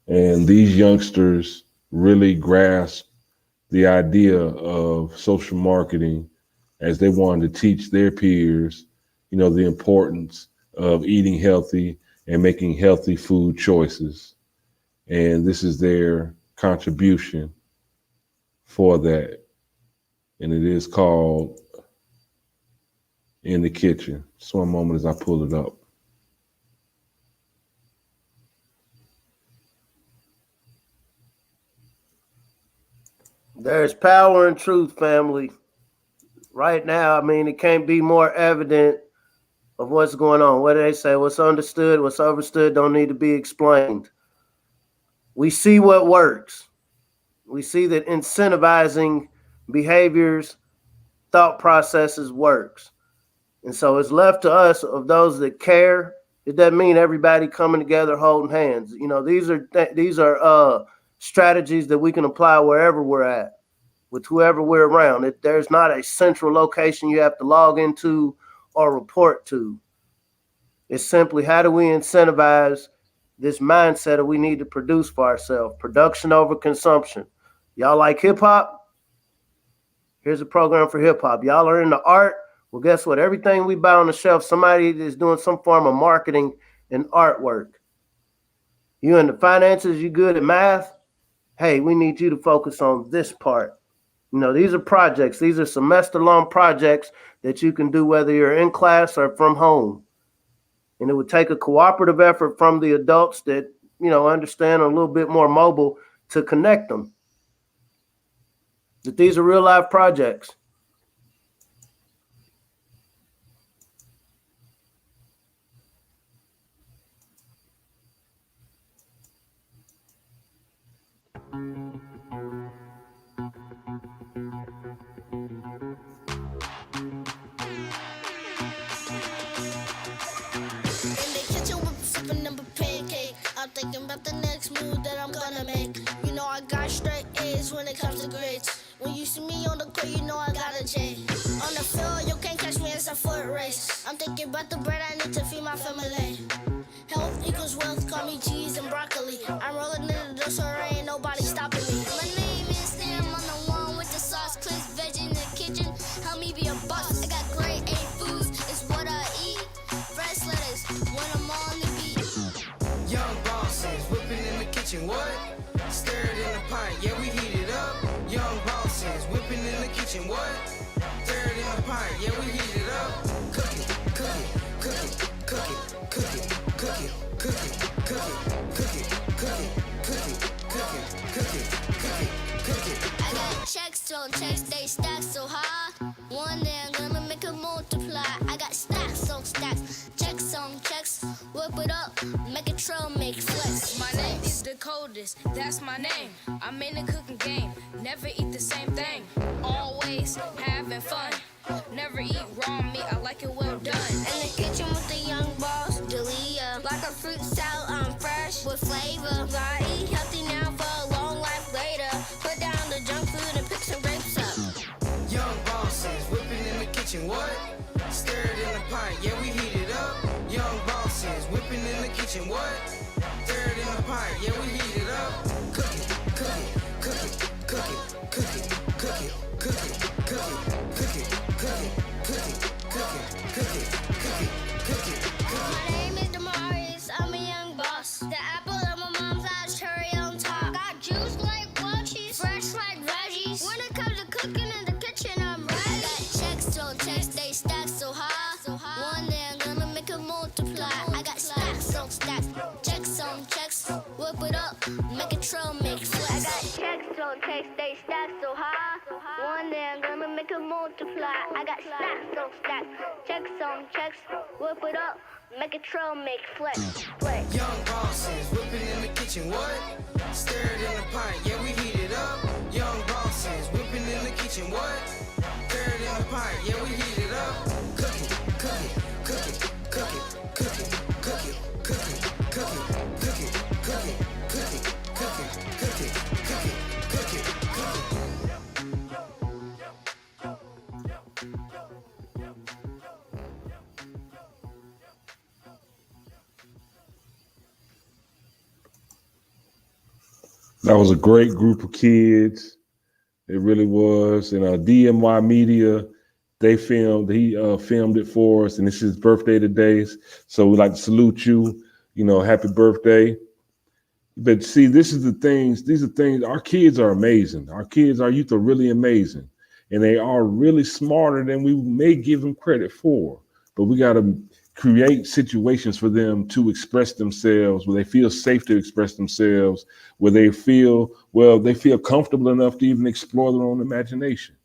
And these youngsters really grasped the idea of social marketing as they wanted to teach their peers, you know, the importance of eating healthy and making healthy food choices. And this is their contribution for that. And it is called In the Kitchen. Just one moment as I pull it up. There's power in truth, family. Right now, I mean, it can't be more evident of what's going on. What do they say? What's understood, what's overstood don't need to be explained. We see what works. We see that incentivizing behaviors, thought processes works. And so it's left to us, of those that care. It doesn't mean everybody coming together holding hands. You know, these are strategies that we can apply wherever we're at, with whoever we're around. There's not a central location you have to log into or report to. It's simply, how do we incentivize this mindset that we need to produce for ourselves? Production over consumption. Y'all like hip hop? Here's a program for hip hop. Y'all are into art? Well, guess what? Everything we buy on the shelf, somebody is doing some form of marketing and artwork. You into finances? You good at math? Hey, we need you to focus on this part. You know, these are projects. These are semester-long projects that you can do whether you're in class or from home. And it would take a cooperative effort from the adults that, you know, understand a little bit more mobile to connect them. That these are real life projects. I'm thinking about the next move that I'm gonna make. You know I got straight A's when it comes to grades. When you see me on the court, you know I got a J. On the field, you can't catch me, it's a foot race. I'm thinking about the bread I need to feed my family. Health equals wealth, call me cheese and broccoli. I'm rolling in the door, so there ain't nobody stopping me. My name is Sam, I'm the one with the sauce. Clicks veg in the kitchen, help me be a boss. I got grade A foods, it's what I eat. Fresh lettuce, when I'm on the beat. Young bosses whipping in the kitchen, what? Stirred in the pot, yeah, we heat it up. Young bosses whipping in the kitchen, what? Stirred in the pot, yeah, we heat it up. Cook it, cook it, cook it, cook it, cook it, cook it, cook it, cook it, cook it, cook it, cook it, cook it, cook it, cook it, cook it. I got checks on checks, they stack so high. One day I'm gonna make it multiply. I got stacks on stacks, checks on checks. Whip it up, make it trail, make flex. My name is the coldest, that's my name. I'm in the cooking game, never eat the same thing. Always having fun, never eat raw meat, I like it well done. In the kitchen with the young boss, Delia. Like a fruit salad, I'm fresh with flavor. I eat healthy now for a long life later. Put down the junk food and pick some grapes up. Young bosses whipping in the kitchen, what? Stirred in the pot, yeah, we heat it up. Young bosses whipping in the kitchen, what? Stirred in the pot, yeah, we heat it up. Cook it, cook it, cook it, cook it, cook it, cook it, cook it, cook it, cook it, cook it, cook it, cook it, cook it, cook it, cook it, cook it. My name is Damaris, I'm a young boss. The apple of my mom's eyes, cherry on top. Got juice like wild cheese, fresh like veggies. When it comes to cooking in the kitchen, I'm ready. I got checks on checks, they stack so high. One day I'm gonna make it multiply. I got stacks on stacks, checks on checks. Whip it up, make it trail, make flex. I got checks on checks, they stack so high. One day I'm gonna make it multiply. I got stacks on stacks, checks on checks. Whip it up, make it trail, make flex. Flex. Young bosses whipping in the kitchen, what? Stirred in the pot, yeah, we heat it up. Young bosses whipping in the kitchen, what? Stirred in the pot, yeah, we heat it up. Cook it, cook it, cook it, cook it, cook it, cook it, cook it, cook it, cook it, cook it, cook it, cook it, cook it, cook it, cook it, cook it. That was a great group of kids. It really was. And DMY Media, he filmed it for us, and it's his birthday today. So we'd like to salute you. You know, happy birthday. But see, these are things, our kids are amazing. Our youth are really amazing. And they are really smarter than we may give them credit for. But we got to create situations for them to express themselves, where they feel safe to express themselves, where they feel comfortable enough to even explore their own imagination.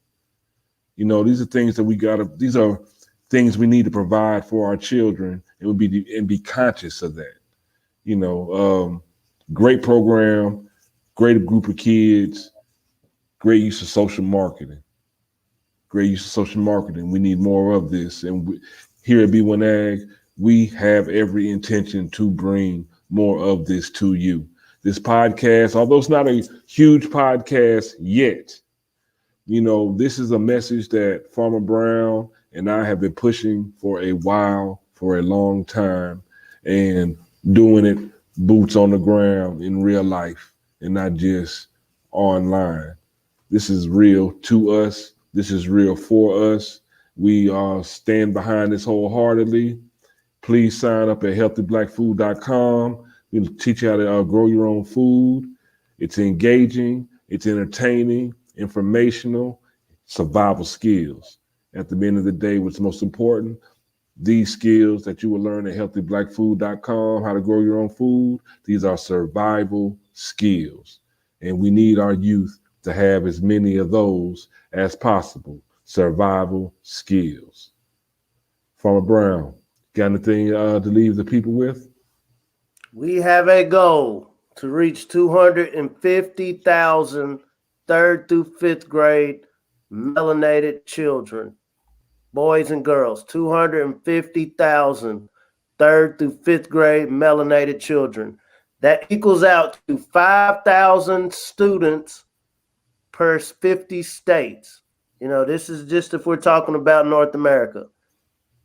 You know, these are things we need to provide for our children, and be conscious of that. You know, great program, great group of kids, great use of social marketing. We need more of this. And here at B1AG, we have every intention to bring more of this to you. This podcast, although it's not a huge podcast yet, you know, this is a message that Farmer Brown and I have been pushing for a while, for a long time, and doing it boots on the ground in real life and not just online. This is real to us. This is real for us. We stand behind this wholeheartedly. Please sign up at healthyblackfood.com. We'll teach you how to grow your own food. It's engaging, it's entertaining, informational, survival skills. At the end of the day, what's most important, these skills that you will learn at healthyblackfood.com, how to grow your own food, these are survival skills. And we need our youth to have as many of those as possible, survival skills. Farmer Brown, got anything to leave the people with? We have a goal to reach 250,000 3rd through 5th grade melanated children, boys and girls. 250,000 3rd through 5th grade melanated children. That equals out to 5,000 students per 50 states. You know, this is just if we're talking about North America.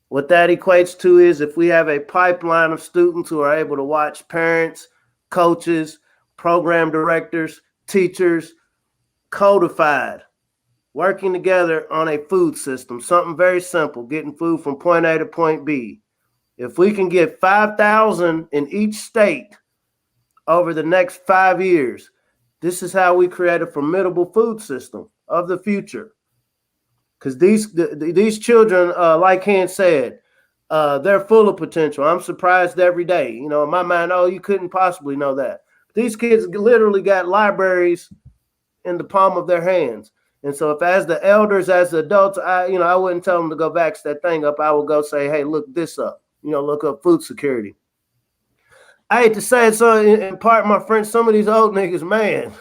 What that equates to is if we have a pipeline of students who are able to watch parents, coaches, program directors, teachers, codified, working together on a food system, something very simple, getting food from point A to point B. If we can get 5,000 in each state over the next 5 years, this is how we create a formidable food system of the future. Because these children, like Hen said, they're full of potential. I'm surprised every day. You know, in my mind, oh, you couldn't possibly know that. These kids literally got libraries in the palm of their hands. And so if as the elders, as the adults, I wouldn't tell them to go Vax That Thing Up. I would go say, hey, look this up. You know, look up food security. I hate to say it, so in part, my friends, some of these old niggas, man,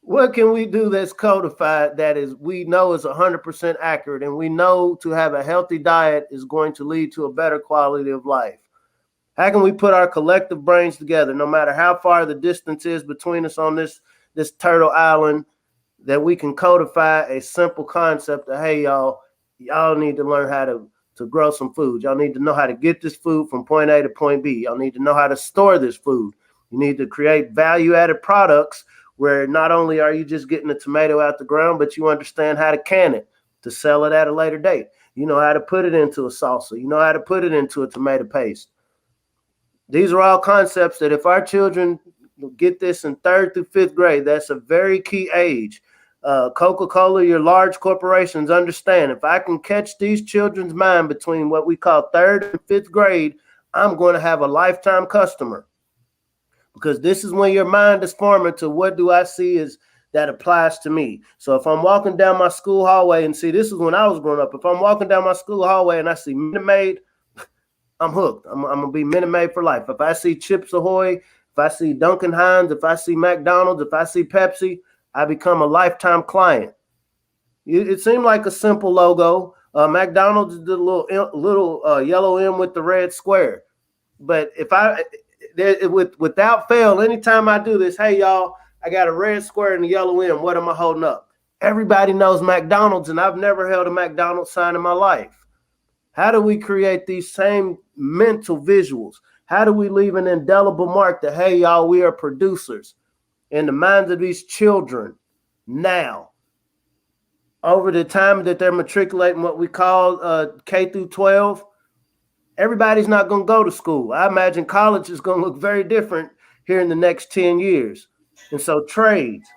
what can we do that's codified that is we know is 100% accurate, and we know to have a healthy diet is going to lead to a better quality of life? How can we put our collective brains together, no matter how far the distance is between us on this turtle island, that we can codify a simple concept of, hey, y'all need to learn how to grow some food. Y'all need to know how to get this food from point A to point B. Y'all need to know how to store this food. You need to create value-added products where not only are you just getting the tomato out the ground, but you understand how to can it to sell it at a later date. You know how to put it into a salsa. You know how to put it into a tomato paste. These are all concepts that if our children get this in 3rd through 5th grade, that's a very key age. Coca-Cola, your large corporations understand, if I can catch these children's mind between what we call 3rd and 5th grade, I'm going to have a lifetime customer. Because this is when your mind is forming to what do I see is that applies to me. So if I'm walking down my school hallway, and see, this is when I was growing up. If I'm walking down my school hallway and I see Minute Maid, I'm hooked. I'm going to be Minute Maid for life. If I see Chips Ahoy, if I see Dunkin' Hines, if I see McDonald's, if I see Pepsi, I become a lifetime client. It seemed like a simple logo. McDonald's did a little yellow M with the red square. But without fail, anytime I do this, hey, y'all, I got a red square and a yellow M. What am I holding up? Everybody knows McDonald's, and I've never held a McDonald's sign in my life. How do we create these same mental visuals? How do we leave an indelible mark that, hey, y'all, we are producers in the minds of these children now? Over the time that they're matriculating what we call K through 12, everybody's not going to go to school. I imagine college is going to look very different here in the next 10 years. And so trades,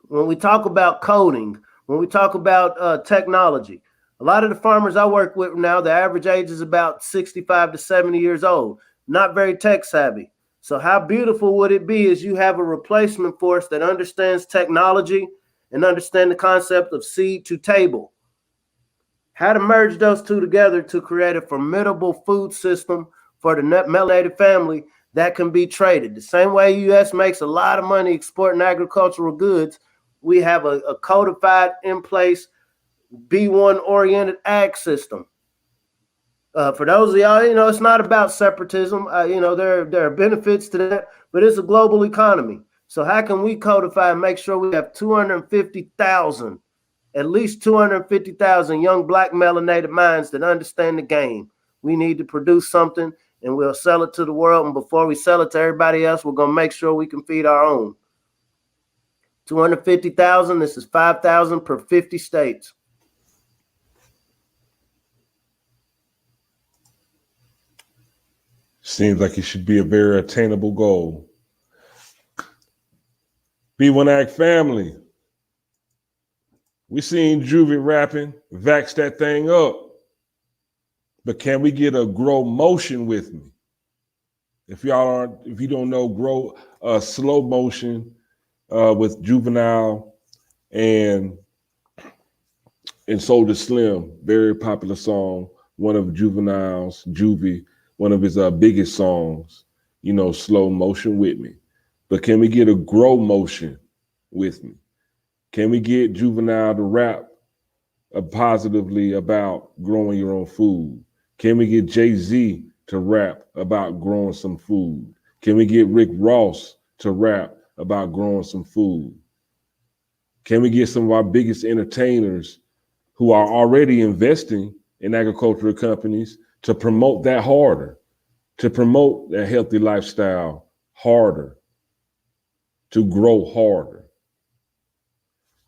when we talk about coding, when we talk about technology, a lot of the farmers I work with now, the average age is about 65 to 70 years old, not very tech savvy. So how beautiful would it be as you have a replacement force that understands technology and understand the concept of seed to table? How to merge those two together to create a formidable food system for the melanated family that can be traded. The same way U.S. makes a lot of money exporting agricultural goods, we have a codified, in place, B1-oriented ag system. For those of y'all, it's not about separatism. There are benefits to that, but it's a global economy. So how can we codify and make sure we have 250,000, at least 250,000 young Black melanated minds that understand the game? We need to produce something and we'll sell it to the world. And before we sell it to everybody else, we're going to make sure we can feed our own. 250,000, this is 5,000 per 50 states. Seems like it should be a very attainable goal. B1AG family. We seen Juve rapping, Vax That Thang Up. But can we get a grow motion with me? If you don't know, grow slow motion with Juvenile and Soulja Slim, very popular song, one of Juvenile's, Juve, one of his biggest songs, slow motion with me. But can we get a grow motion with me? Can we get Juvenile to rap positively about growing your own food? Can we get Jay-Z to rap about growing some food? Can we get Rick Ross to rap about growing some food? Can we get some of our biggest entertainers who are already investing in agricultural companies to promote that harder, to promote that healthy lifestyle harder, to grow harder?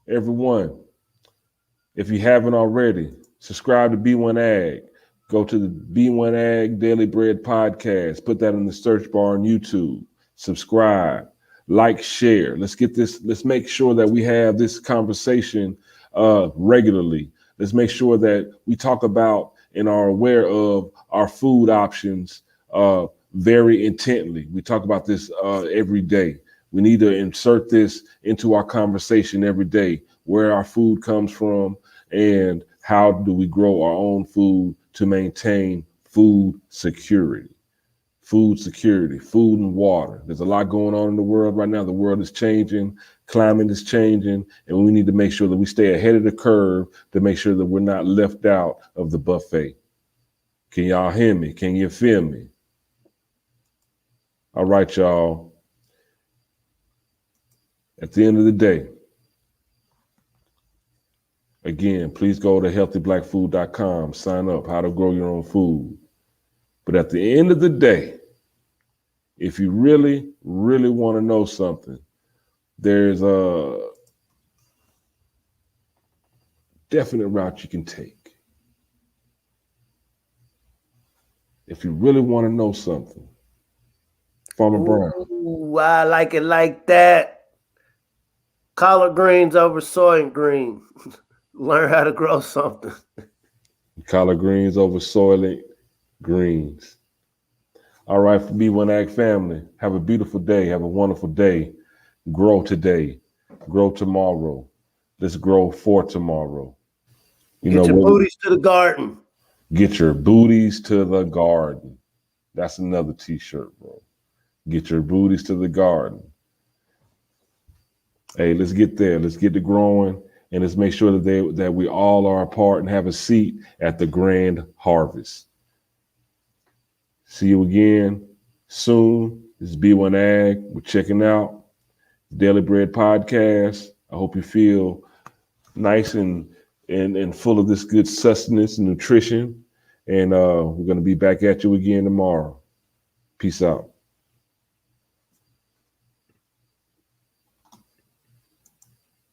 Everyone, if you haven't already, subscribe to B1AG. Go to the B1AG Daily Bread podcast. Put that in the search bar on YouTube. Subscribe, like, share. Let's make sure that we have this conversation regularly. Let's make sure that we talk about and are aware of our food options very intently. We talk about this every day. We need to insert this into our conversation every day, where our food comes from and how do we grow our own food to maintain food security. Food security, food and water. There's a lot going on in the world right now. The world is changing, climate is changing, and we need to make sure that we stay ahead of the curve to make sure that we're not left out of the buffet. Can y'all hear me? Can you feel me? All right, y'all. At the end of the day, again, please go to healthyblackfood.com, sign up, how to grow your own food. But at the end of the day, if you really, really want to know something, there's a definite route you can take. If you really want to know something, Farmer Brown. Ooh, I like it like that. Collard greens over soy green. Learn how to grow something. Collard greens over soylent greens. All right, for B1AG family, have a beautiful day. Have a wonderful day. Grow today. Grow tomorrow. Let's grow for tomorrow. Get your booties to the garden. Get your booties to the garden. That's another t-shirt, bro. Get your booties to the garden. Hey, let's get there. Let's get to growing, and let's make sure that we all are a part and have a seat at the grand harvest. See you again soon. This is B1AG. We're checking out Daily Bread Podcast. I hope you feel nice and full of this good sustenance and nutrition. And we're going to be back at you again tomorrow. Peace out.